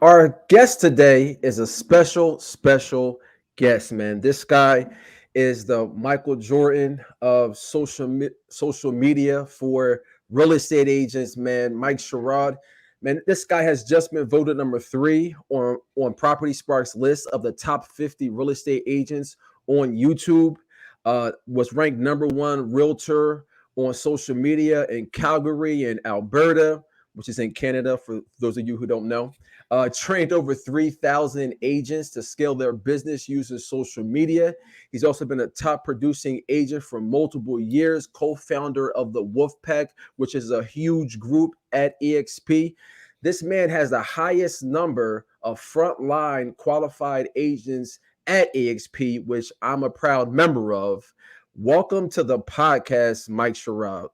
Our guest today is a special guest, man. This guy is the Michael Jordan of social media for real estate agents, man. Mike Sherrard, man. This guy has just been voted number three on Property Sparks list of the top 50 real estate agents on YouTube. Was ranked number one realtor on social media in Calgary and Alberta, which is in Canada. For those of you who don't know, trained over 3,000 agents to scale their business using social media. He's also been a top producing agent for multiple years, co founder of the Wolfpack, which is a huge group at EXP. This man has the highest number of frontline qualified agents at EXP, which I'm a proud member of. Welcome to the podcast, Mike Sherrard.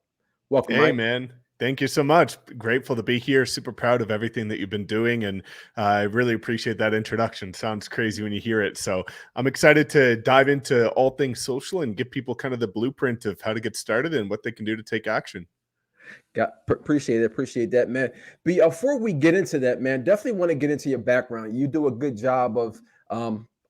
Welcome, Hey, Mike. man. Thank you so much. Grateful to be here. Super proud of everything that you've been doing. And I really appreciate that introduction. Sounds crazy when you hear it. So I'm excited to dive into all things social and give people kind of the blueprint of how to get started and what they can do to take action. Appreciate that, man. Before we get into that, man, definitely want to get into your background. You do a good job of.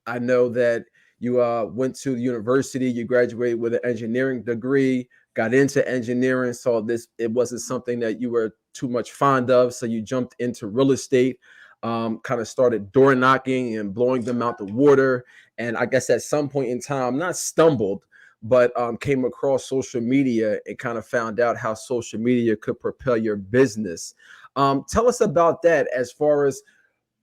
I know that you went to the university, you graduated with an engineering degree, got into engineering, saw this it wasn't something that you were too much fond of, so you jumped into real estate. Kind of started door knocking and blowing them out the water. And I guess at some point in time, not stumbled, but came across social media and kind of found out how social media could propel your business. Tell us about that as far as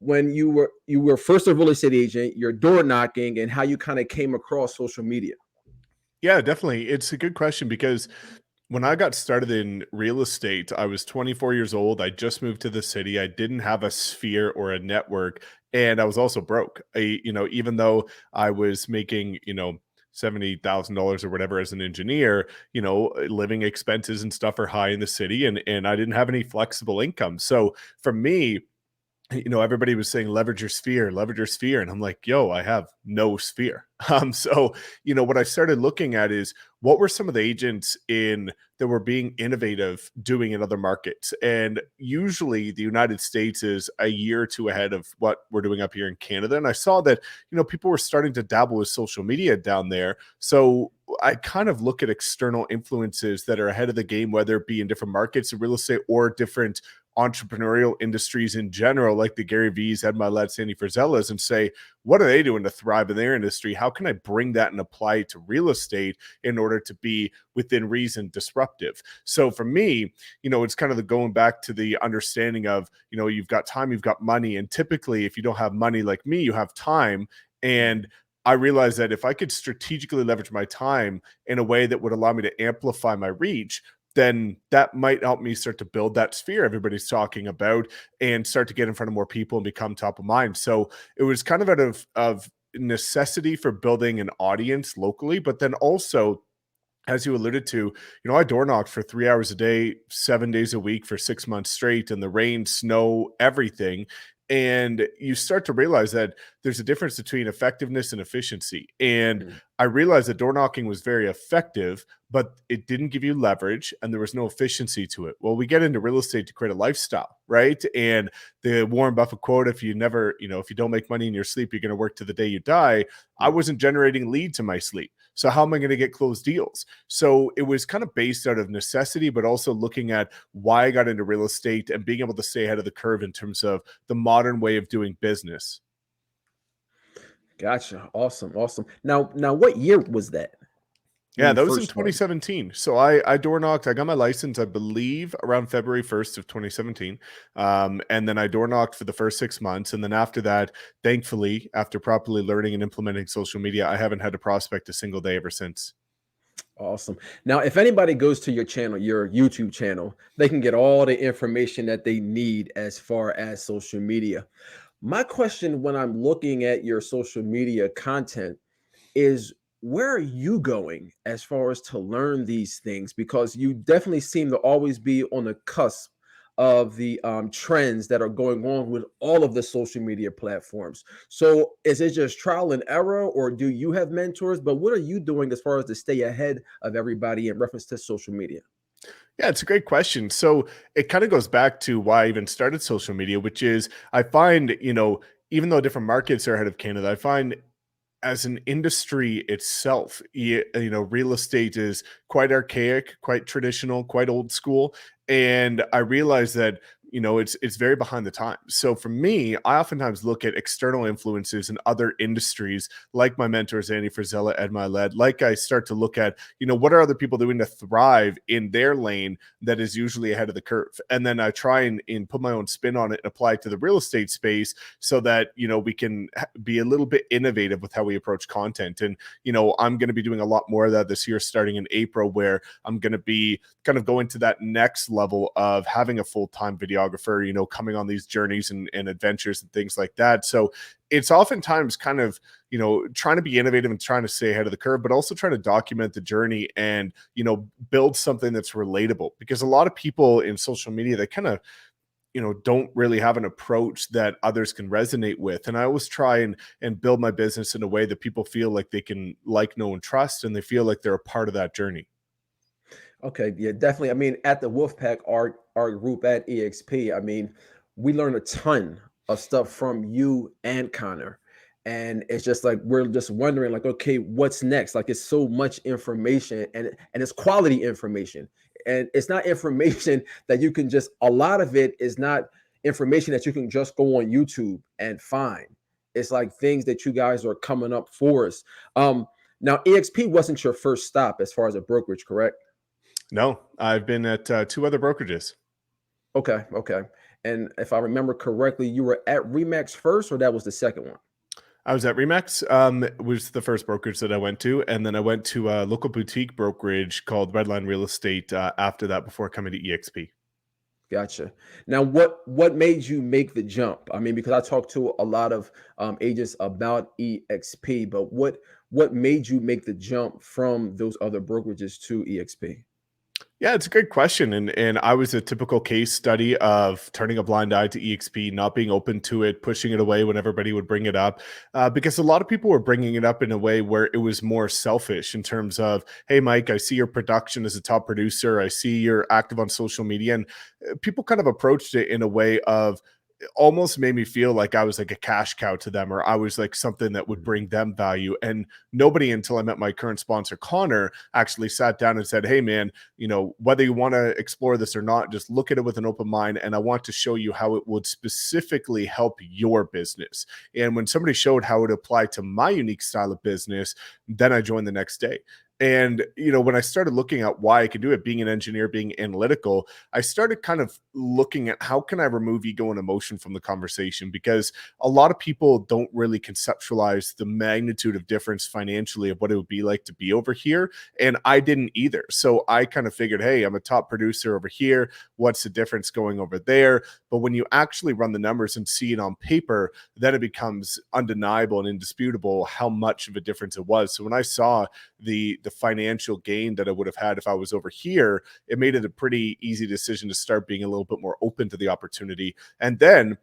when you were first a real estate agent, you're door knocking, and how you kind of came across social media. Yeah, definitely. It's a good question because when I got started in real estate, I was 24 years old. I just moved to the city. I didn't have a sphere or a network, and I was also broke. Even though I was making, $70,000 or whatever as an engineer, living expenses and stuff are high in the city, and I didn't have any flexible income. So for me, everybody was saying leverage your sphere. And I'm like, yo, I have no sphere. So what I started looking at is what were some of the agents in that were being innovative doing in other markets. And usually the United States is a year or two ahead of what we're doing up here in Canada. And I saw that, people were starting to dabble with social media down there. So I kind of look at external influences that are ahead of the game, whether it be in different markets of real estate or different entrepreneurial industries in general, like the Gary V's, Ed Milet, Sandy Frizellas, and say, what are they doing to thrive in their industry? How can I bring that and apply it to real estate in order to be within reason disruptive? So for me, it's kind of the going back to the understanding of, you've got time, you've got money. And typically, if you don't have money like me, you have time. And I realized that if I could strategically leverage my time in a way that would allow me to amplify my reach, then that might help me start to build that sphere everybody's talking about and start to get in front of more people and become top of mind. So it was kind of out of necessity for building an audience locally, but then also, as you alluded to, I door knocked for 3 hours a day, 7 days a week for 6 months straight, and the rain, snow, everything. And you start to realize that there's a difference between effectiveness and efficiency. And Mm. I realized that door knocking was very effective, but it didn't give you leverage and there was no efficiency to it. Well, we get into real estate to create a lifestyle, right? And the Warren Buffett quote, if you never, if you don't make money in your sleep, you're going to work to the day you die. I wasn't generating leads in my sleep. So how am I going to get closed deals? So it was kind of based out of necessity, but also looking at why I got into real estate and being able to stay ahead of the curve in terms of the modern way of doing business. Gotcha. Awesome. Now, what year was that when Yeah, you that was in first started? 2017. So I door knocked. I got my license, I believe, around February 1st of 2017. And then I door knocked for the first 6 months. And then after that, thankfully, after properly learning and implementing social media, I haven't had to prospect a single day ever since. Awesome. Now, if anybody goes to your channel, your YouTube channel, they can get all the information that they need as far as social media. My question when I'm looking at your social media content is, where are you going as far as to learn these things? Because you definitely seem to always be on the cusp of the trends that are going on with all of the social media platforms. So is it just trial and error, or do you have mentors? But what are you doing as far as to stay ahead of everybody in reference to social media? Yeah, it's a great question. So it kind of goes back to why I even started social media, which is I find, even though different markets are ahead of Canada, I find as an industry itself, real estate is quite archaic, quite traditional, quite old school, and I realize that it's very behind the times. So for me, I oftentimes look at external influences in other industries, like my mentors Andy Frisella, Ed Milet. Like I start to look at what are other people doing to thrive in their lane that is usually ahead of the curve, and then I try and put my own spin on it and apply it to the real estate space so that we can be a little bit innovative with how we approach content. And I'm going to be doing a lot more of that this year starting in April, where I'm going to be kind of going to that next level of having a full-time videographer, coming on these journeys and adventures and things like that. So it's oftentimes kind of trying to be innovative and trying to stay ahead of the curve, but also trying to document the journey and build something that's relatable, because a lot of people in social media, they kind of don't really have an approach that others can resonate with. And I always try and build my business in a way that people feel like they can like, know, and trust, and they feel like they're a part of that journey. Okay, yeah, definitely. I mean, at the Wolfpack art group at EXP, I mean, we learn a ton of stuff from you and Connor. And it's just like we're just wondering, like, okay, what's next? Like, it's so much information, and it's quality information. And it's not information that you can just, a lot of it is not information that you can just go on YouTube and find. It's like things that you guys are coming up for us. Now EXP wasn't your first stop as far as a brokerage, correct? No, I've been at two other brokerages. Okay, okay. And if I remember correctly, you were at Remax first, or that was the second one? I was at Remax, was the first brokerage that I went to, and then I went to a local boutique brokerage called Redline Real Estate after that, before coming to EXP. Gotcha. Now, what made you make the jump? I mean, because I talked to a lot of agents about EXP, but what made you make the jump from those other brokerages to EXP? Yeah, it's a great question. And I was a typical case study of turning a blind eye to EXP, not being open to it, pushing it away when everybody would bring it up, because a lot of people were bringing it up in a way where it was more selfish in terms of, hey, Mike, I see your production as a top producer. I see you're active on social media. And people kind of approached it in a way of, almost made me feel like I was like a cash cow to them, or I was like something that would Mhm. bring them value. And nobody, until I met my current sponsor, Connor, actually sat down and said, hey, man, whether you want to explore this or not, just look at it with an open mind. And I want to show you how it would specifically help your business. And when somebody showed how it applied to my unique style of business, then I joined the next day. And when I started looking at why I could do it, being an engineer, being analytical, I started kind of looking at how can I remove ego and emotion from the conversation, because a lot of people don't really conceptualize the magnitude of difference financially of what it would be like to be over here, and I didn't either. So I kind of figured, hey, I'm a top producer over here, what's the difference going over there? But when you actually run the numbers and see it on paper, then it becomes undeniable and indisputable how much of a difference it was. So when I saw the financial gain that I would have had if I was over here, it made it a pretty easy decision to start being a little bit more open to the opportunity. And then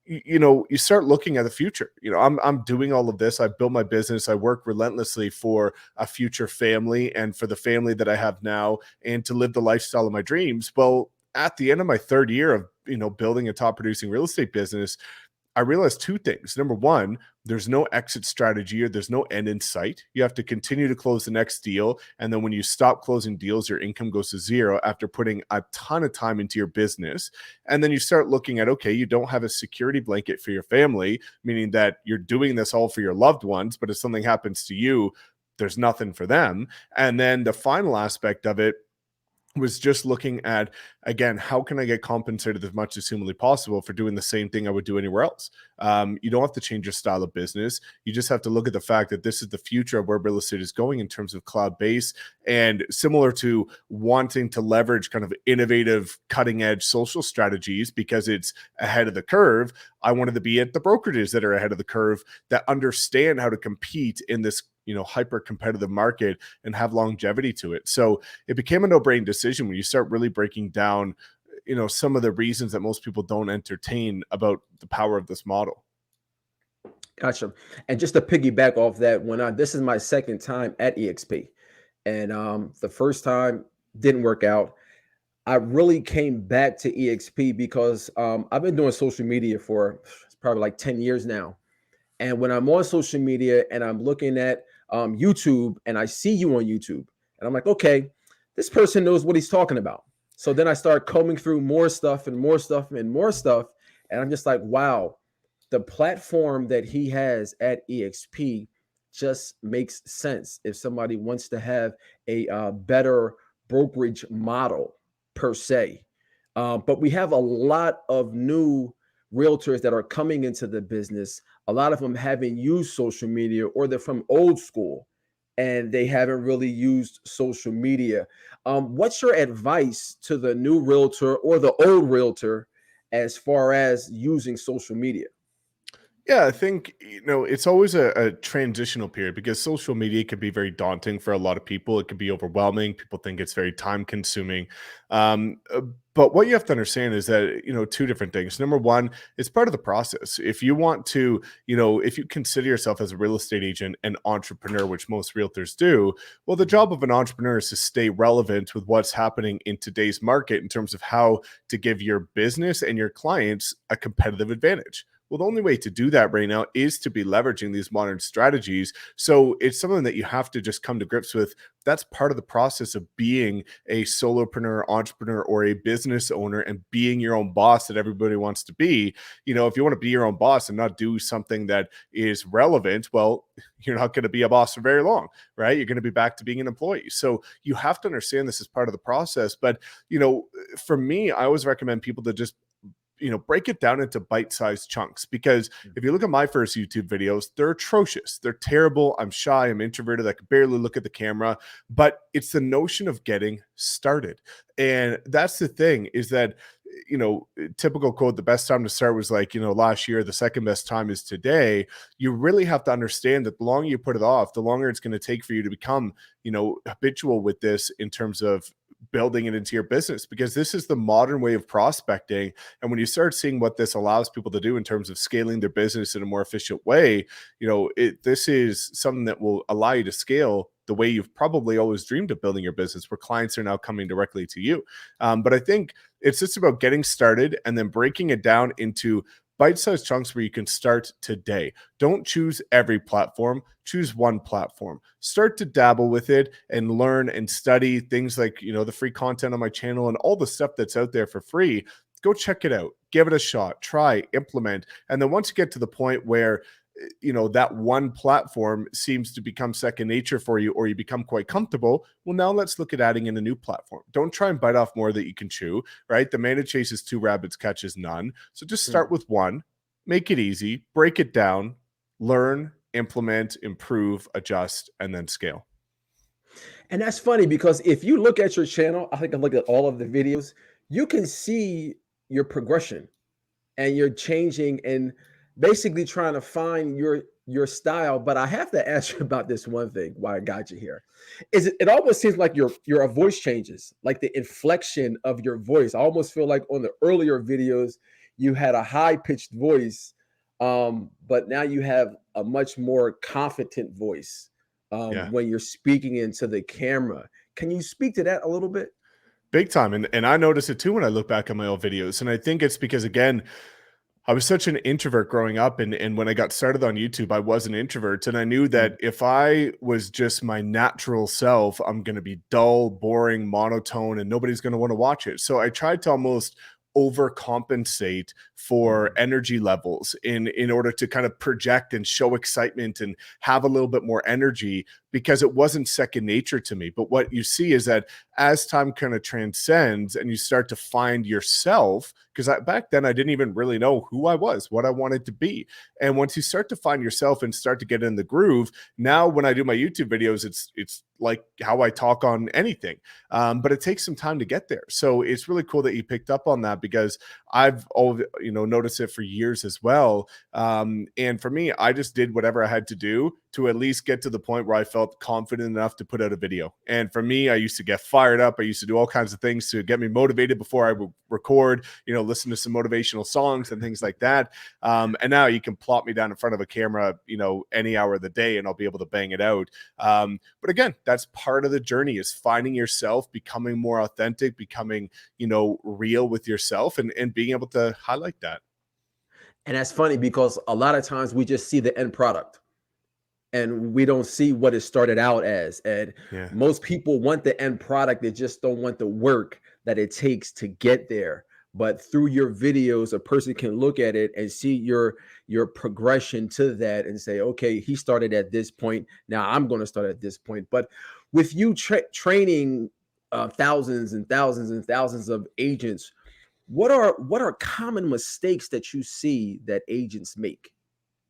you start looking at the future. I'm doing all of this. I built my business. I work relentlessly for a future family and for the family that I have now, and to live the lifestyle of my dreams. Well, at the end of my third year of building a top producing real estate business, I realized two things. Number one, there's no exit strategy, or there's no end in sight. You have to continue to close the next deal. And then when you stop closing deals, your income goes to zero after putting a ton of time into your business. And then you start looking at, okay, you don't have a security blanket for your family, meaning that you're doing this all for your loved ones. But if something happens to you, there's nothing for them. And then the final aspect of it was just looking at, again, how can I get compensated as much as humanly possible for doing the same thing I would do anywhere else? You don't have to change your style of business. You just have to look at the fact that this is the future of where real estate is going in terms of cloud base, and similar to wanting to leverage kind of innovative, cutting edge social strategies because it's ahead of the curve. I wanted to be at the brokerages that are ahead of the curve, that understand how to compete in this hyper competitive market and have longevity to it. So it became a no-brainer decision when you start really breaking down some of the reasons that most people don't entertain about the power of this model. Gotcha. And just to piggyback off that, when I this is my second time at EXP, and the first time didn't work out, I really came back to EXP because I've been doing social media for probably like 10 years now. And when I'm on social media and I'm looking at YouTube and I see you on YouTube, and I'm like, okay, this person knows what he's talking about. So then I start combing through more stuff and more stuff and more stuff. And I'm just like, wow, the platform that he has at EXP just makes sense if somebody wants to have a better brokerage model per se. But we have a lot of new realtors that are coming into the business. A lot of them haven't used social media, or they're from old school and they haven't really used social media. What's your advice to the new realtor or the old realtor as far as using social media? Yeah, I think, it's always a transitional period because social media can be very daunting for a lot of people. It can be overwhelming. People think it's very time consuming. Um, uh, but what you have to understand is that, two different things. Number one, it's part of the process. If you want to, if you consider yourself as a real estate agent and entrepreneur, which most realtors do, well, the job of an entrepreneur is to stay relevant with what's happening in today's market in terms of how to give your business and your clients a competitive advantage. Well, the only way to do that right now is to be leveraging these modern strategies. So it's something that you have to just come to grips with. That's part of the process of being a solopreneur, entrepreneur, or a business owner and being your own boss that everybody wants to be. If you want to be your own boss and not do something that is relevant, well, you're not going to be a boss for very long, right? You're going to be back to being an employee. So you have to understand this is part of the process. But, for me, I always recommend people to just break it down into bite-sized chunks, because if you look at my first YouTube videos, they're atrocious. They're terrible. I'm shy. I'm introverted. I can barely look at the camera, but it's the notion of getting started. And that's the thing, is that, typical quote, the best time to start was like, last year, the second best time is today. You really have to understand that the longer you put it off, the longer it's going to take for you to become, habitual with this in terms of building it into your business, because this is the modern way of prospecting. And when you start seeing what this allows people to do in terms of scaling their business in a more efficient way, this is something that will allow you to scale the way you've probably always dreamed of building your business, where clients are now coming directly to you. But I think it's just about getting started and then breaking it down into bite-sized chunks where you can start today. Don't choose every platform, choose one platform. Start to dabble with it and learn and study things like, the free content on my channel and all the stuff that's out there for free. Go check it out, give it a shot, try, implement. And then once you get to the point where that one platform seems to become second nature for you, or you become quite comfortable, well, now let's look at adding in a new platform. Don't try and bite off more that you can chew, right? The man who chases two rabbits catches none. So just start with one, make it easy, break it down, learn, implement, improve, adjust, and then scale. And that's funny because if you look at your channel, I think I look at all of the videos, you can see your progression and you're changing and basically trying to find your style. But I have to ask you about this one thing. Why I got you here is it almost seems like your voice changes, like the inflection of your voice. I almost feel like on the earlier videos you had a high pitched voice, but now you have a much more confident voice Yeah. when you're speaking into the camera. Can you speak to that a little bit? Big time. And I notice it too when I look back at my old videos. And I think it's because, again, I was such an introvert growing up, and when I got started on YouTube, I was an introvert, and I knew that if I was just my natural self, I'm going to be dull, boring, monotone, and nobody's going to want to watch it. So I tried to almost overcompensate for energy levels in order to kind of project and show excitement and have a little bit more energy, because it wasn't second nature to me. But what you see is that as time kind of transcends and you start to find yourself, because back then I didn't even really know who I was, what I wanted to be. And once you start to find yourself and start to get in the groove, now when I do my YouTube videos, it's like how I talk on anything. But it takes some time to get there. So it's really cool that you picked up on that, because I've noticed it for years as well. And for me, I just did whatever I had to do to at least get to the point where I felt confident enough to put out a video. And for me, I used to get fired up. I used to do all kinds of things to get me motivated before I would record, listen to some motivational songs and things like that. And now you can plop me down in front of a camera, any hour of the day, and I'll be able to bang it out. But again, that's part of the journey, is finding yourself, becoming more authentic, becoming, real with yourself, and being able to highlight that. And that's funny because a lot of times we just see the end product and we don't see what it started out as. And Yeah. most people want the end product. They just don't want the work that it takes to get there. But through your videos, a person can look at it and see your progression to that and say, okay, he started at this point. Now I'm going to start at this point. But with you training thousands and thousands and thousands of agents, what are common mistakes that you see that agents make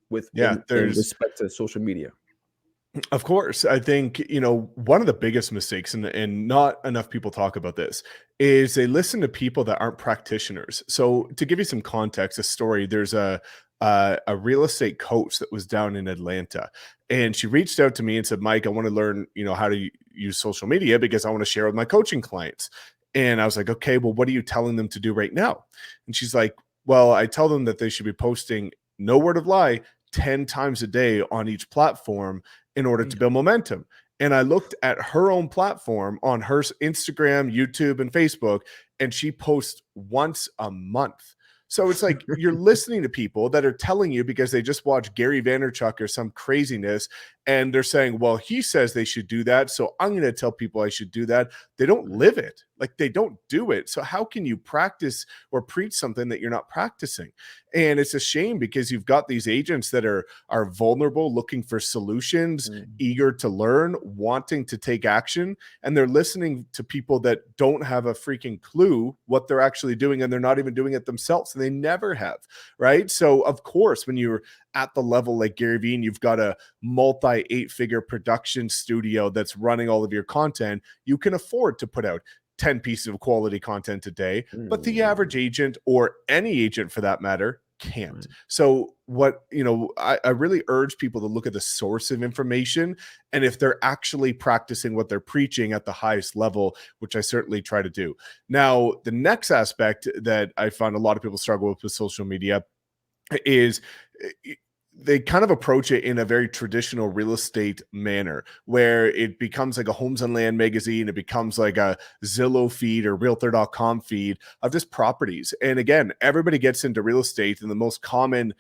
with in respect to social media? Of course. I think, one of the biggest mistakes, and not enough people talk about this, is they listen to people that aren't practitioners. So to give you some context, a story, there's a real estate coach that was down in Atlanta, and she reached out to me and said, Mike, I want to learn, how to use social media because I want to share with my coaching clients. And I was like, okay, well, what are you telling them to do right now? And she's like, well, I tell them that they should be posting, no word of lie, 10 times a day on each platform in order to build momentum. And I looked at her own platform on her Instagram, YouTube, and Facebook, and she posts once a month. So it's like you're listening to people that are telling you because they just watched Gary Vaynerchuk or some craziness, and they're saying, well, he says they should do that, so I'm going to tell people I should do that. They don't live it. Like, they don't do it. So how can you practice or preach something that you're not practicing? And it's a shame because you've got these agents that are vulnerable, looking for solutions, eager to learn, wanting to take action, and they're listening to people that don't have a freaking clue what they're actually doing, and they're not even doing it themselves, and they never have, right? So of course, when you're at the level like Gary Vee, and you've got a multi 8-figure production studio that's running all of your content, you can afford to put out 10 pieces of quality content a day, but the average agent, or any agent for that matter, can't. So what, I really urge people to look at the source of information, and if they're actually practicing what they're preaching at the highest level, which I certainly try to do. Now, the next aspect that I find a lot of people struggle with social media is they kind of approach it in a very traditional real estate manner, where it becomes like a Homes and Land magazine. It becomes like a Zillow feed or Realtor.com feed of just properties. And again, everybody gets into real estate, and the most common,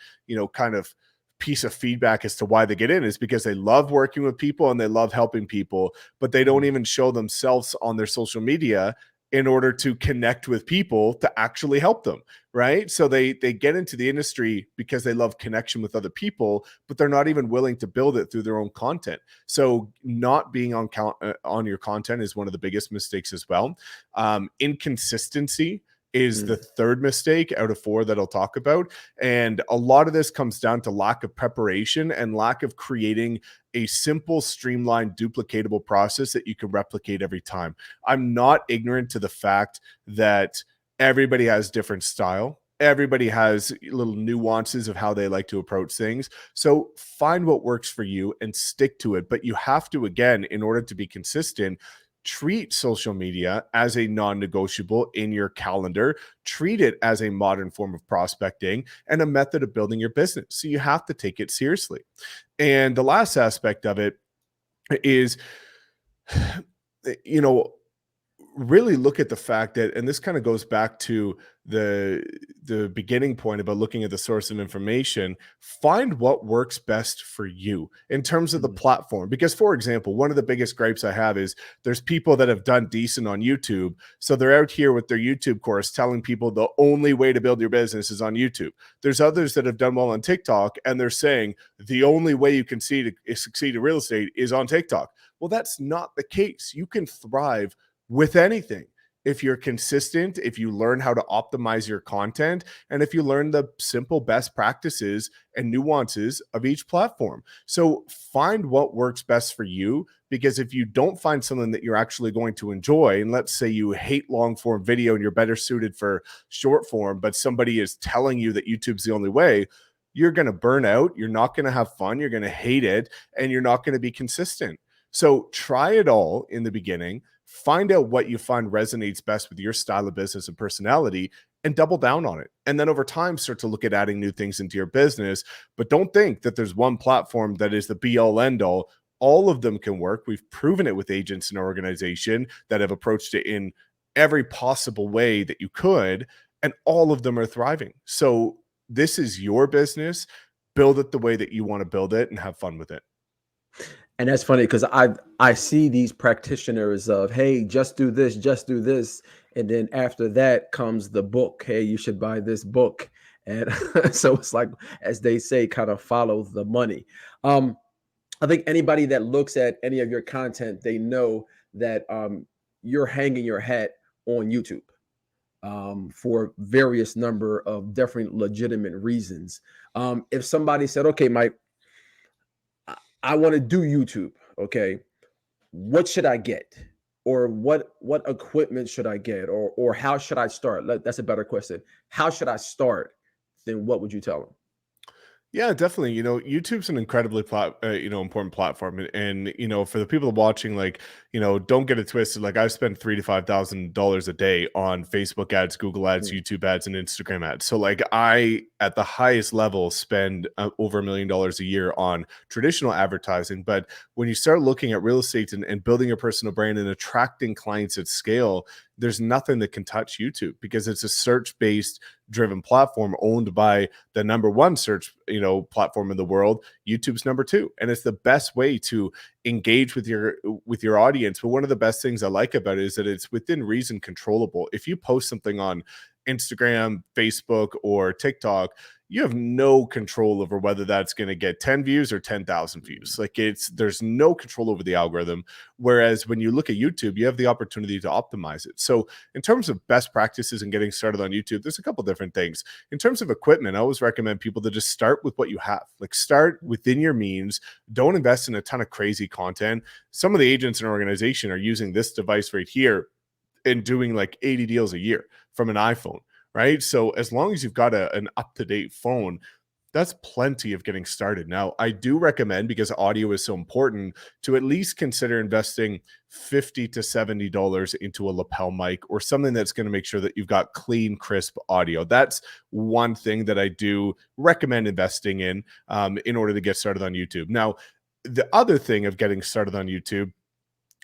kind of piece of feedback as to why they get in is because they love working with people and they love helping people, but they don't even show themselves on their social media in order to connect with people to actually help them, right? So they get into the industry because they love connection with other people, but they're not even willing to build it through their own content. So not being on your content is one of the biggest mistakes as well. Inconsistency is the third mistake out of 4 that I'll talk about. And a lot of this comes down to lack of preparation and lack of creating a simple, streamlined, duplicatable process that you can replicate every time. I'm not ignorant to the fact that everybody has different style. Everybody has little nuances of how they like to approach things. So find what works for you and stick to it. But you have to, again, in order to be consistent, treat social media as a non-negotiable in your calendar. Treat it as a modern form of prospecting and a method of building your business. So you have to take it seriously. And the last aspect of it is, really look at the fact that, and this kind of goes back to the beginning point about looking at the source of information, find what works best for you in terms of the platform. Because, for example, one of the biggest gripes I have is there's people that have done decent on YouTube. So they're out here with their YouTube course telling people the only way to build your business is on YouTube. There's others that have done well on TikTok, and they're saying the only way you can succeed in real estate is on TikTok. Well, that's not the case. You can thrive with anything if you're consistent, if you learn how to optimize your content, and if you learn the simple best practices and nuances of each platform. So find what works best for you, because if you don't find something that you're actually going to enjoy, and let's say you hate long form video and you're better suited for short form, but somebody is telling you that YouTube's the only way, you're going to burn out. You're not going to have fun. You're going to hate it, and you're not going to be consistent. So try it all in the beginning. Find out what you find resonates best with your style of business and personality, and double down on it. And then over time, start to look at adding new things into your business. But don't think that there's one platform that is the be all end all of them can work. We've proven it with agents in our organization that have approached it in every possible way that you could, and all of them are thriving. So this is your business. Build it the way that you want to build it and have fun with it. And that's funny because I see these practitioners of, hey, just do this, and then after that comes the book. Hey, you should buy this book, and so it's like, as they say, kind of follow the money. I think anybody that looks at any of your content, they know that you're hanging your hat on YouTube for various number of different legitimate reasons. If somebody said, "Okay, Mike, I want to do YouTube. Okay, what should I get, or what equipment should I get, or how should I start?" That's a better question. How should I start? Then what would you tell them? Yeah, definitely. YouTube's an incredibly important platform, and for the people watching, like, don't get it twisted. Like, I've spent $3,000 to $5,000 a day on Facebook ads, Google ads, Mm. YouTube ads, and Instagram ads. So, like, I at the highest level spend over $1 million a year on traditional advertising. But when you start looking at real estate and building a personal brand and attracting clients at scale, there's nothing that can touch YouTube, because it's a search-based driven platform owned by the number one search platform in the world. YouTube's number two, and it's the best way to engage with your audience. But one of the best things I like about it is that it's within reason controllable. If you post something on Instagram, Facebook, or TikTok, you have no control over whether that's going to get 10 views or 10,000 views. Like, there's no control over the algorithm. Whereas when you look at YouTube, you have the opportunity to optimize it. So in terms of best practices and getting started on YouTube, there's a couple different things. In terms of equipment, I always recommend people to just start with what you have. Like, start within your means. Don't invest in a ton of crazy content. Some of the agents in our organization are using this device right here and doing like 80 deals a year from an iPhone, right? So as long as you've got an up-to-date phone, that's plenty of getting started. Now, I do recommend, because audio is so important, to at least consider investing $50 to $70 into a lapel mic or something that's going to make sure that you've got clean, crisp audio. That's one thing that I do recommend investing in order to get started on YouTube. Now, the other thing of getting started on YouTube,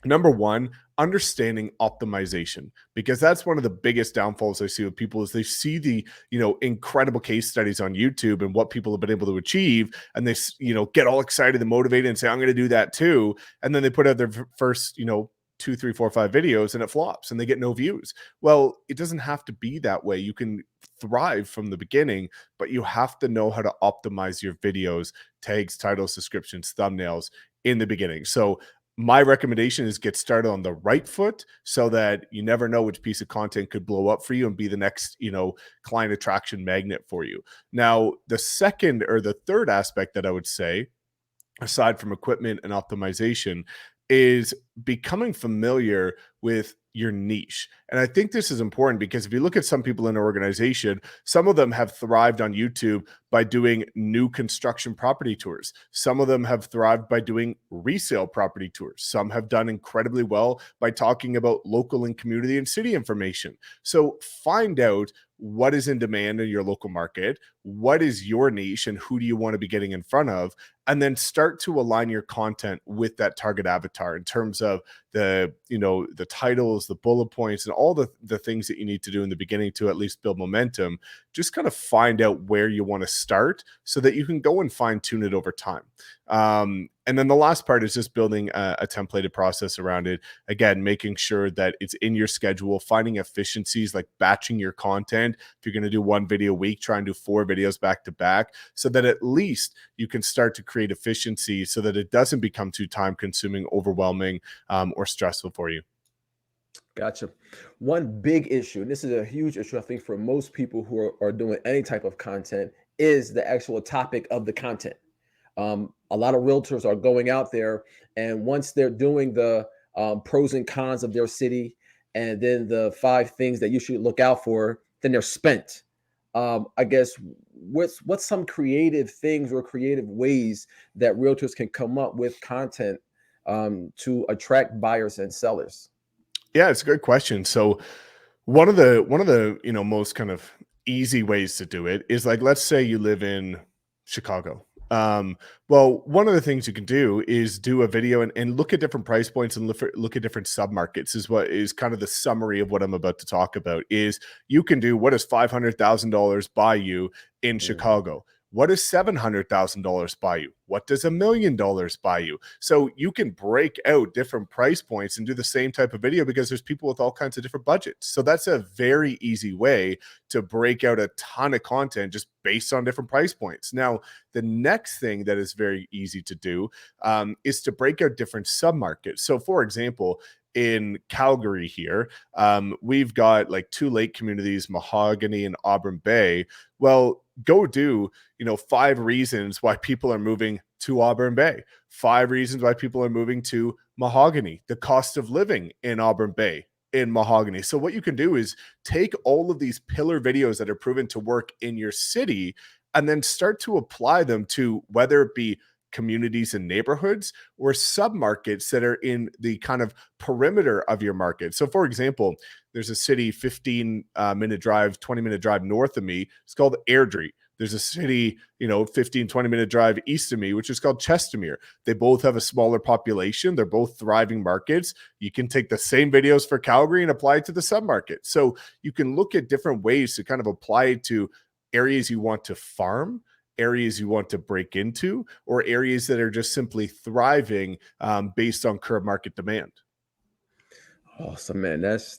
number one, understanding optimization, because that's one of the biggest downfalls I see with people. Is they see the incredible case studies on YouTube and what people have been able to achieve, and they get all excited and motivated and say, I'm going to do that too, and then they put out their first 2, 3, 4, 5 videos, and it flops and they get no views. Well, it doesn't have to be that way. You can thrive from the beginning, but you have to know how to optimize your videos, tags, titles, descriptions, thumbnails in the beginning. So my recommendation is get started on the right foot, so that you never know which piece of content could blow up for you and be the next, client attraction magnet for you. Now, the second or the third aspect that I would say, aside from equipment and optimization, is becoming familiar with your niche. And I think this is important, because if you look at some people in an organization, some of them have thrived on YouTube by doing new construction property tours. Some of them have thrived by doing resale property tours. Some have done incredibly well by talking about local and community and city information. So find out what is in demand in your local market, what is your niche, and who do you want to be getting in front of, and then start to align your content with that target avatar in terms of the titles, the bullet points, and all the things that you need to do in the beginning to at least build momentum. Just kind of find out where you want to start so that you can go and fine tune it over time. And then the last part is just building a templated process around it. Again, making sure that it's in your schedule, finding efficiencies like batching your content. If you're going to do one video a week, try and do 4 videos back to back, so that at least you can start to create efficiency so that it doesn't become too time consuming, overwhelming, or stressful for you. Gotcha. One big issue, and this is a huge issue, I think, for most people who are doing any type of content, is the actual topic of the content. A lot of realtors are going out there, and once they're doing the pros and cons of their city, and then the 5 things that you should look out for, then they're spent. I guess, what's some creative things or creative ways that realtors can come up with content to attract buyers and sellers? Yeah, it's a good question. So one of the most kind of easy ways to do it is, like, let's say you live in Chicago. Well, one of the things you can do is do a video and look at different price points and look at different submarkets. Is what is kind of the summary of what I'm about to talk about. Is you can do, what does $500,000 buy you in Mhm. Chicago? What does $700,000 buy you? What does $1 million buy you? So you can break out different price points and do the same type of video, because there's people with all kinds of different budgets. So that's a very easy way to break out a ton of content just based on different price points. Now, the next thing that is very easy to do is to break out different submarkets. So, for example, in Calgary here, we've got like two lake communities, Mahogany and Auburn Bay. Well, go do, 5 reasons why people are moving to Auburn Bay, 5 reasons why people are moving to Mahogany, the cost of living in Auburn Bay, in Mahogany. So what you can do is take all of these pillar videos that are proven to work in your city and then start to apply them to, whether it be communities and neighborhoods or submarkets that are in the kind of perimeter of your market. So, for example, there's a city 15-minute drive, 20-minute drive north of me. It's called Airdrie. There's a city, 15, 20-minute drive east of me, which is called Chestermere. They both have a smaller population. They're both thriving markets. You can take the same videos for Calgary and apply it to the submarket. So you can look at different ways to kind of apply it to areas you want to farm, areas you want to break into, or areas that are just simply thriving based on current market demand. Awesome, man. That's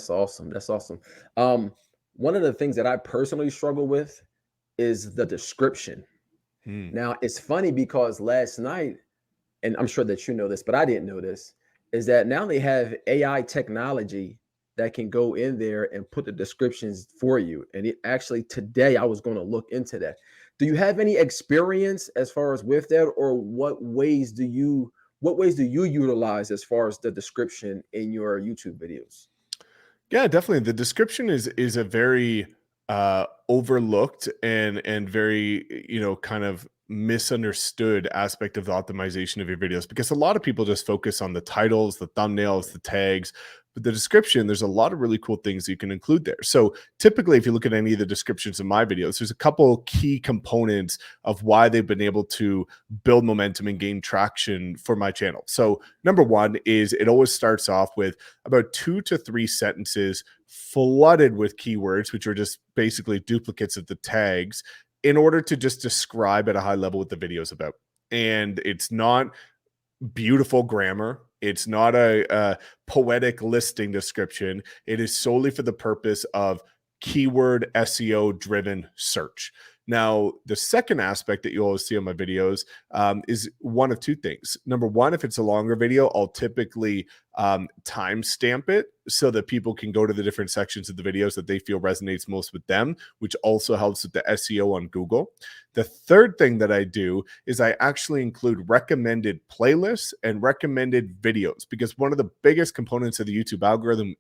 awesome. That's awesome. Um, One of the things that I personally struggle with is the description. Hmm. Now, it's funny because last night, and I'm sure that you know this, but I didn't know this, is that now they have AI technology that can go in there and put the descriptions for you. And it actually today I was going to look into that. Do you have any experience as far as with that, or what ways do you utilize as far as the description in your YouTube videos? Yeah, definitely. The description is a very overlooked and very, kind of misunderstood aspect of the optimization of your videos, because a lot of people just focus on the titles, the thumbnails, the tags. But the description, there's a lot of really cool things you can include there. So typically, if you look at any of the descriptions of my videos, there's a couple key components of why they've been able to build momentum and gain traction for my channel. So number one is, it always starts off with about 2 to 3 sentences flooded with keywords, which are just basically duplicates of the tags, in order to just describe at a high level what the video is about. And it's not beautiful grammar. It's not a poetic listing description. It is solely for the purpose of keyword SEO driven search. Now, the second aspect that you always see on my videos is one of two things. Number one, if it's a longer video, I'll typically timestamp it so that people can go to the different sections of the videos that they feel resonates most with them, which also helps with the SEO on Google. The third thing that I do is I actually include recommended playlists and recommended videos, because one of the biggest components of the YouTube algorithm,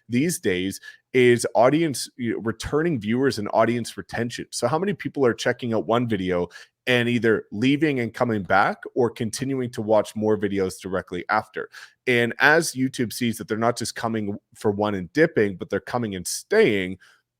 these days, is audience, returning viewers and audience retention. So how many people are checking out one video and either leaving and coming back, or continuing to watch more videos directly after? And as YouTube sees that they're not just coming for one and dipping, but they're coming and staying,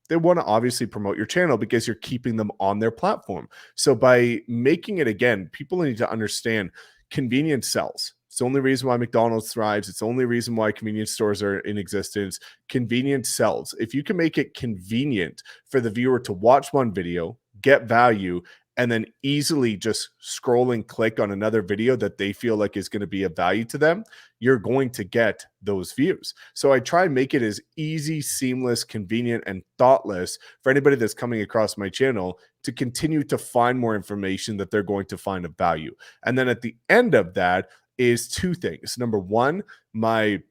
they want to obviously promote your channel because you're keeping them on their platform. So by making it, again, people need to understand convenience sells. It's the only reason why McDonald's thrives. It's the only reason why convenience stores are in existence. Convenience sells. If you can make it convenient for the viewer to watch one video, get value, and then easily just scroll and click on another video that they feel like is going to be of value to them, you're going to get those views. So I try and make it as easy, seamless, convenient, and thoughtless for anybody that's coming across my channel to continue to find more information that they're going to find of value. And then at the end of that is two things. Number one, my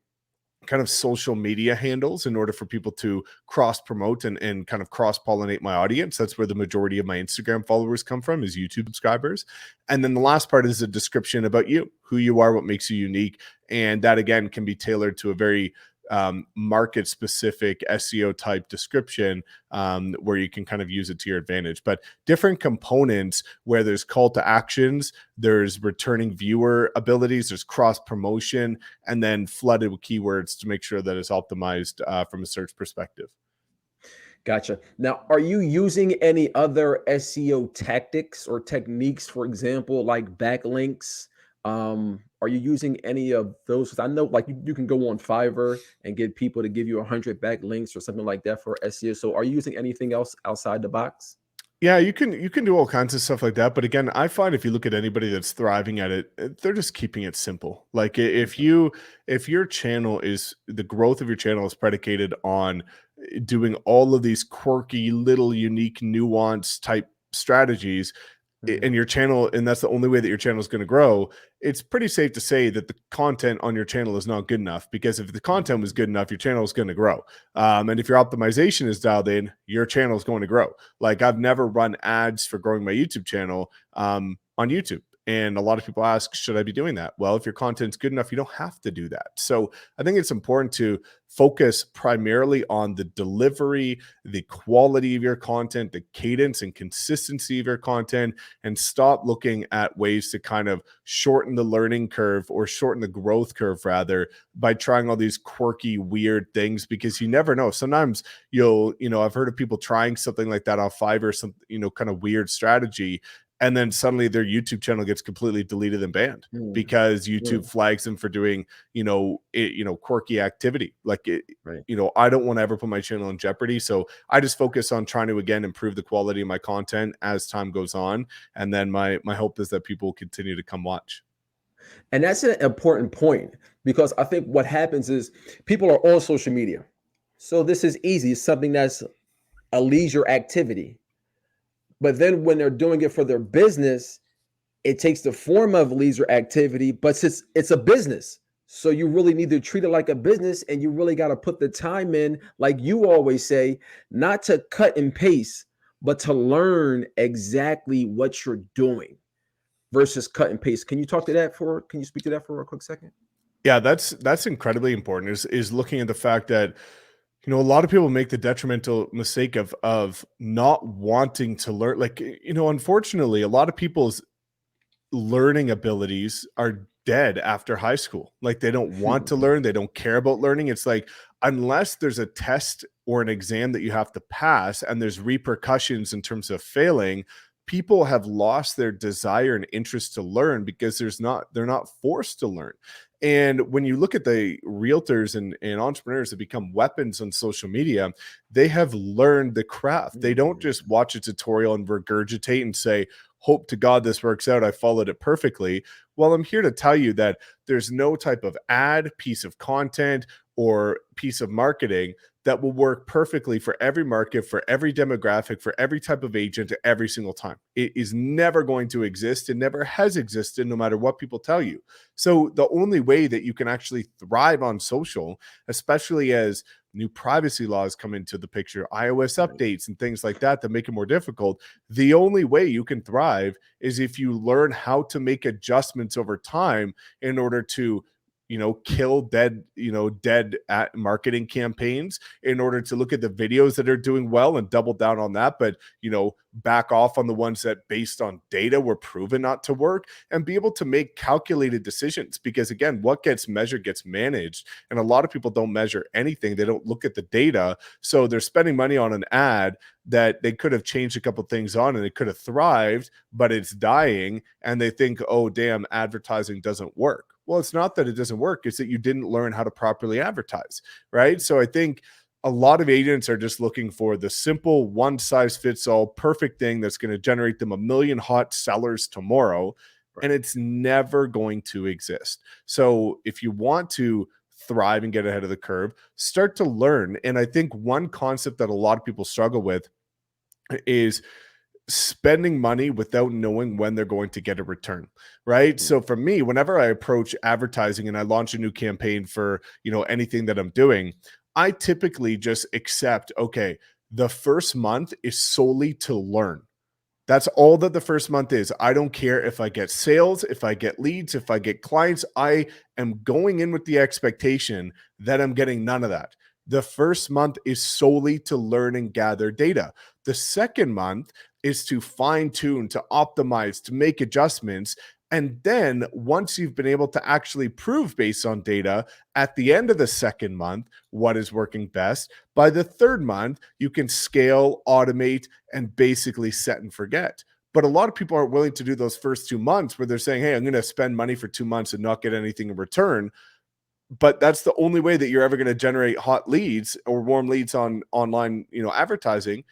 kind of social media handles, in order for people to cross promote and kind of cross pollinate my audience. That's where the majority of my Instagram followers come from, is YouTube subscribers. And then the last part is a description about you, who you are, what makes you unique. And that, again, can be tailored to a very market specific SEO type description, where you can kind of use it to your advantage. But different components where there's call to actions, there's returning viewer abilities, there's cross promotion, and then flooded with keywords to make sure that it's optimized from a search perspective. Gotcha. Now, are you using any other SEO tactics or techniques, for example, like backlinks? Are you using any of those? 'Cause I know like you can go on Fiverr and get people to give you 100 backlinks or something like that for SEO. So are you using anything else outside the box? Yeah, you can do all kinds of stuff like that, but again, I find if you look at anybody that's thriving at it, they're just keeping it simple. Like if Okay. your channel is the growth of your channel is predicated on doing all of these quirky little unique nuance type strategies, Mhm. and your channel, and that's the only way that your channel is going to grow, it's pretty safe to say that the content on your channel is not good enough, because if the content was Mhm. good enough, your channel is going to grow. And if your optimization is dialed in, your channel is going to grow. Like I've never run ads for growing my YouTube channel on YouTube. And a lot of people ask, should I be doing that? Well, if your content's good enough, you don't have to do that. So I think it's important to focus primarily on the delivery, the quality of your content, the cadence and consistency of your content, and stop looking at ways to kind of shorten the learning curve, or shorten the growth curve rather, by trying all these quirky, weird things, because you never know. Sometimes I've heard of people trying something like that on Fiverr, some, kind of weird strategy, and then suddenly their YouTube channel gets completely deleted and banned Mm. because YouTube Really? flags them for doing, quirky activity. Like it, Right. I don't want to ever put my channel in jeopardy. So I just focus on trying to, again, improve the quality of my content as time goes on. And then my hope is that people will continue to come watch. And that's an important point because I think what happens is people are on social media. So this is easy. It's something that's a leisure activity. But then when they're doing it for their business, it takes the form of leisure activity, but since it's a business, so you really need to treat it like a business and you really got to put the time in, like you always say, not to cut and paste, but to learn exactly what you're doing versus cut and paste. Can you speak to that for a quick second? Yeah, that's incredibly important, is looking at the fact that, a lot of people make the detrimental mistake of not wanting to learn. Like, unfortunately, a lot of people's learning abilities are dead after high school. Like they don't want to learn, they don't care about learning. It's like, unless there's a test or an exam that you have to pass and there's repercussions in terms of failing, people have lost their desire and interest to learn because they're not forced to learn. And when you look at the realtors and entrepreneurs that become weapons on social media, they have learned the craft. They don't Mhm. just watch a tutorial and regurgitate and say, hope to God this works out, I followed it perfectly. Well, I'm here to tell you that there's no type of ad, piece of content, or piece of marketing that will work perfectly for every market, for every demographic, for every type of agent every single time. It is never going to exist. It never has existed, no matter what people tell you. So the only way that you can actually thrive on social, especially as new privacy laws come into the picture, iOS Right. updates and things like that make it more difficult, the only way you can thrive is if you learn how to make adjustments over time in order to, kill dead at marketing campaigns, in order to look at the videos that are doing well and double down on that, but back off on the ones that based on data were proven not to work, and be able to make calculated decisions. Because again, what gets measured gets managed, and a lot of people don't measure anything. They don't look at the data, so they're spending money on an ad that they could have changed a couple things on and it could have thrived, but it's dying, and they think, oh damn, advertising doesn't work. Well, it's not that it doesn't work, it's that you didn't learn how to properly advertise, right? So I think a lot of agents are just looking for the simple one size fits all perfect thing that's going to generate them a million hot sellers tomorrow, and Right. it's never going to exist. So if you want to thrive and get ahead of the curve, start to learn. And I think one concept that a lot of people struggle with is spending money without knowing when they're going to get a return, right? Mm. So for me, whenever I approach advertising and I launch a new campaign for, anything that I'm doing, I typically just accept, okay, the first month is solely to learn. That's all that the first month is. I don't care if I get sales, if I get leads, if I get clients. I am going in with the expectation that I'm getting none of that. The first month is solely to learn and gather data. The second month is to fine tune, to optimize, to make adjustments. And then once you've been able to actually prove based on data at the end of the second month what is working best, by the third month, you can scale, automate, and basically set and forget. But a lot of people aren't willing to do those first 2 months where they're saying, hey, I'm going to spend money for 2 months and not get anything in return. But that's the only way that you're ever going to generate hot leads or warm leads on online, advertising,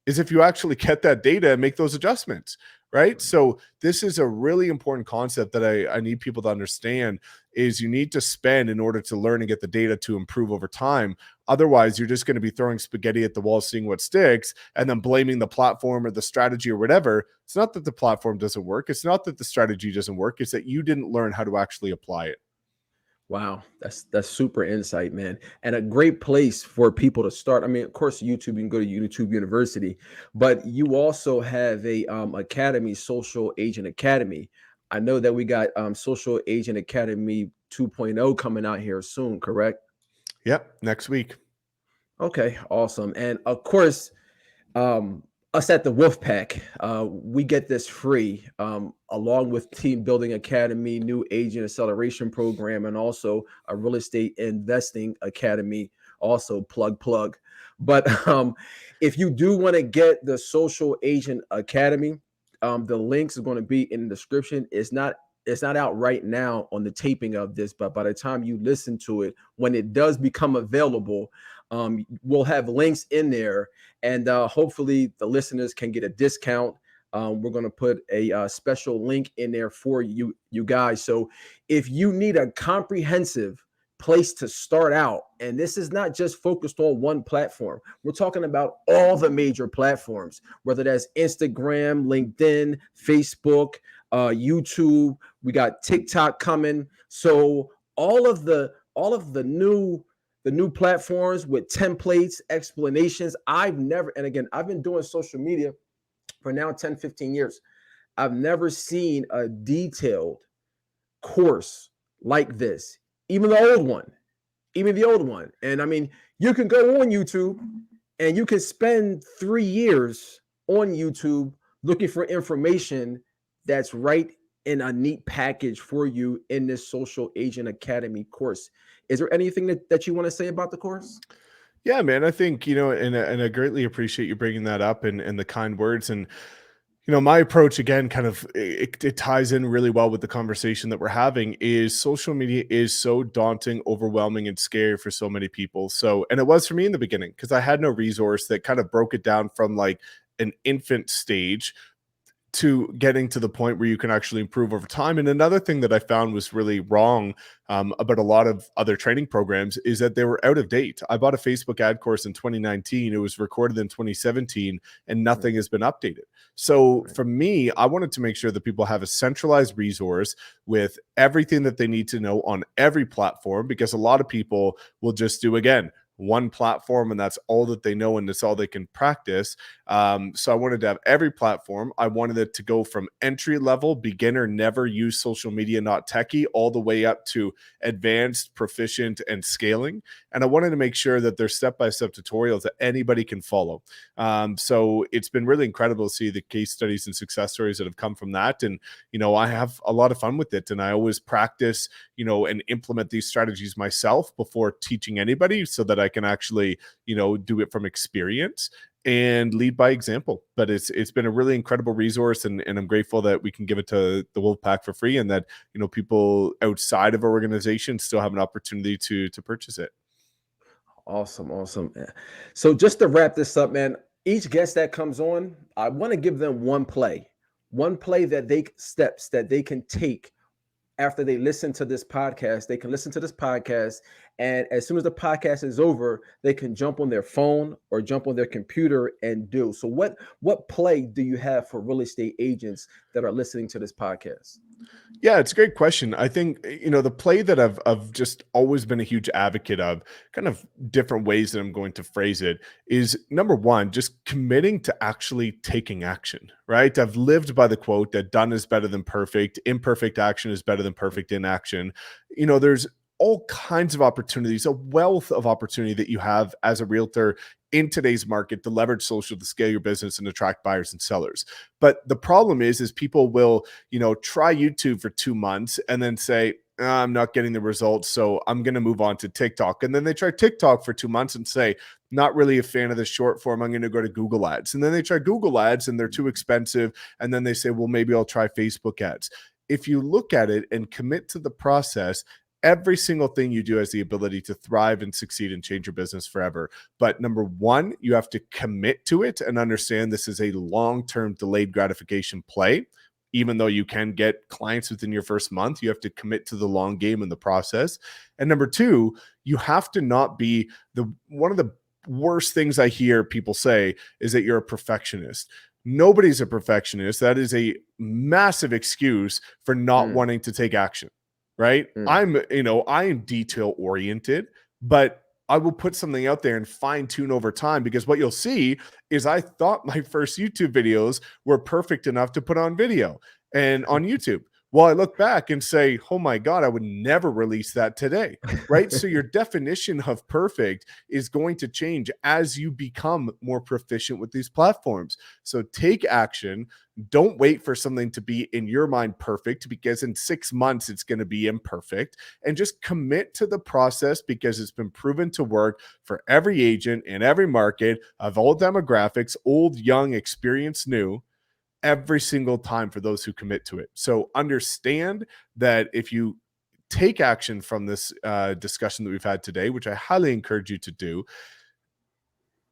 is if you actually get that data and make those adjustments, right? So this is a really important concept that I need people to understand, is you need to spend in order to learn and get the data to improve over time. Otherwise, you're just going to be throwing spaghetti at the wall, seeing what sticks, and then blaming the platform or the strategy or whatever. It's not that the platform doesn't work. It's not that the strategy doesn't work. It's that you didn't learn how to actually apply it. Wow, that's super insight, man, and a great place for people to start. I mean, of course, YouTube, you can go to YouTube University, but you also have a academy, Social Agent Academy. I know that we got Social Agent Academy 2.0 coming out here soon, correct? Yep, next week. Okay, awesome. And of course, um, us at the Wolfpack, we get this free, along with Team Building Academy, new agent acceleration program, and also a real estate investing academy. Also, plug. But if you do want to get the Social Agent Academy, the links is going to be in the description. It's not out right now on the taping of this, but by the time you listen to it, when it does become available, we'll have links in there, and hopefully the listeners can get a discount. We're going to put a special link in there for you guys. So if you need a comprehensive place to start out, and this is not just focused on one platform, we're talking about all the major platforms, whether that's Instagram, LinkedIn, Facebook, YouTube. We got TikTok coming. So all of the new platforms with templates, explanations. I've been doing social media for now 10, 15 years. I've never seen a detailed course like this, even the old one, even the old one. And I mean, you can go on YouTube and you can spend 3 years on YouTube looking for information that's right in a neat package for you in this Social Agent Academy course. Is there anything that you want to say about the course? Yeah, man. I think, and I greatly appreciate you bringing that up and the kind words. And, my approach again, kind of, it ties in really well with the conversation that we're having. Is social media is so daunting, overwhelming, and scary for so many people. So, and it was for me in the beginning, because I had no resource that kind of broke it down from like an infant stage to getting to the point where you can actually improve over time. And another thing that I found was really wrong about a lot of other training programs is that they were out of date. I bought a Facebook ad course in 2019. It was recorded in 2017, and nothing has been updated. So Right. for me, I wanted to make sure that people have a centralized resource with everything that they need to know on every platform, because a lot of people will just do, again, one platform and that's all that they know and that's all they can practice. So I wanted to have every platform. I wanted it to go from entry level, beginner, never use social media, not techie, all the way up to advanced, proficient, and scaling. And I wanted to make sure that there's step-by-step tutorials that anybody can follow. So it's been really incredible to see the case studies and success stories that have come from that. And, I have a lot of fun with it. And I always practice, and implement these strategies myself before teaching anybody, so that I can actually, do it from experience and lead by example. But it's been a really incredible resource, and I'm grateful that we can give it to the Wolfpack for free, and that people outside of our organization still have an opportunity to purchase it. Awesome. So just to wrap this up, man, each guest that comes on, I want to give them one play steps that they can take after they listen to this podcast. They can listen to this podcast, and as soon as the podcast is over, they can jump on their phone or jump on their computer and do. So what play do you have for real estate agents that are listening to this podcast? Yeah, it's a great question. I think, the play that I've just always been a huge advocate of, kind of different ways that I'm going to phrase it, is number one, just committing to actually taking action, right? I've lived by the quote that done is better than perfect, imperfect action is better than perfect inaction. There's all kinds of opportunities, a wealth of opportunity that you have as a realtor in today's market to leverage social to scale your business and attract buyers and sellers. But the problem is people will try YouTube for 2 months and then say, I'm not getting the results, so I'm going to move on to TikTok. And then they try TikTok for 2 months and say, not really a fan of the short form. I'm going to go to Google ads. And then they try Google ads and they're too expensive. And then they say, well, maybe I'll try Facebook ads. If you look at it and commit to the process, every single thing you do has the ability to thrive and succeed and change your business forever. But number one, you have to commit to it and understand this is a long-term delayed gratification play. Even though you can get clients within your first month, you have to commit to the long game in the process. And number two, you have to not be one of the worst things I hear people say is that you're a perfectionist. Nobody's a perfectionist. That is a massive excuse for not Mm, wanting to take action, right? mm. I am detail oriented, but I will put something out there and fine tune over time, because what you'll see is I thought my first YouTube videos were perfect enough to put on video and on YouTube. Well, I look back and say, oh my God, I would never release that today, right? So your definition of perfect is going to change as you become more proficient with these platforms. So take action. Don't wait for something to be in your mind perfect, because in 6 months it's going to be imperfect, and just commit to the process, because it's been proven to work for every agent in every market of all demographics, old, young, experienced, new, every single time for those who commit to it. So understand that if you take action from this discussion that we've had today, which I highly encourage you to do,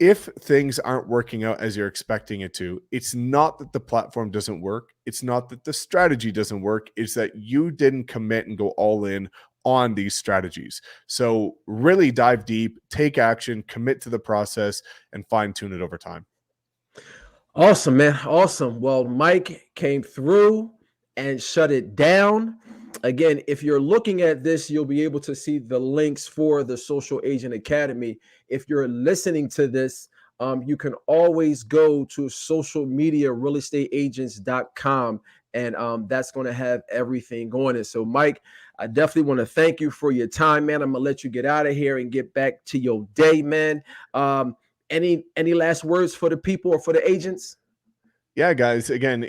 if things aren't working out as you're expecting it to, it's not that the platform doesn't work. It's not that the strategy doesn't work. It's that you didn't commit and go all in on these strategies. So really dive deep, take action, commit to the process, and fine tune it over time. Awesome, man. Awesome. Well, Mike came through and shut it down. Again, if you're looking at this, you'll be able to see the links for the Social Agent Academy. If you're listening to this, you can always go to socialmediarealestateagents.com, and that's going to have everything going. And so, Mike, I definitely want to thank you for your time, man. I'm going to let you get out of here and get back to your day, man. Any last words for the people or for the agents? Yeah, guys, again,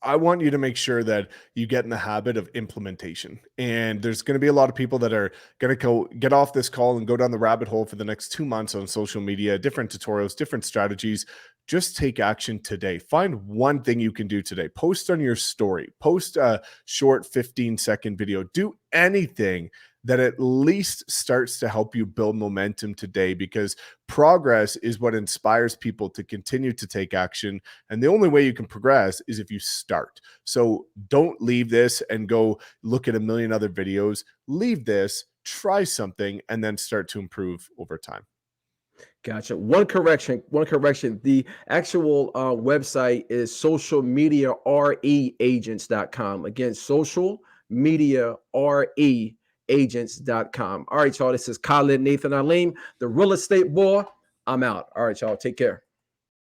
I want you to make sure that you get in the habit of implementation. And there's going to be a lot of people that are going to go get off this call and go down the rabbit hole for the next 2 months on social media, different tutorials, different strategies. Just take action today. Find one thing you can do today. Post on your story, post a short 15-second video, do anything that at least starts to help you build momentum today, because progress is what inspires people to continue to take action. And the only way you can progress is if you start. So don't leave this and go look at a million other videos. Leave this, try something, and then start to improve over time. Gotcha. One correction. One correction. The actual website is socialmediareagents.com. Again, socialmediareagents.com. All right, y'all. This is Khalid Nathan Aleem, the real estate boy. I'm out. All right, y'all. Take care.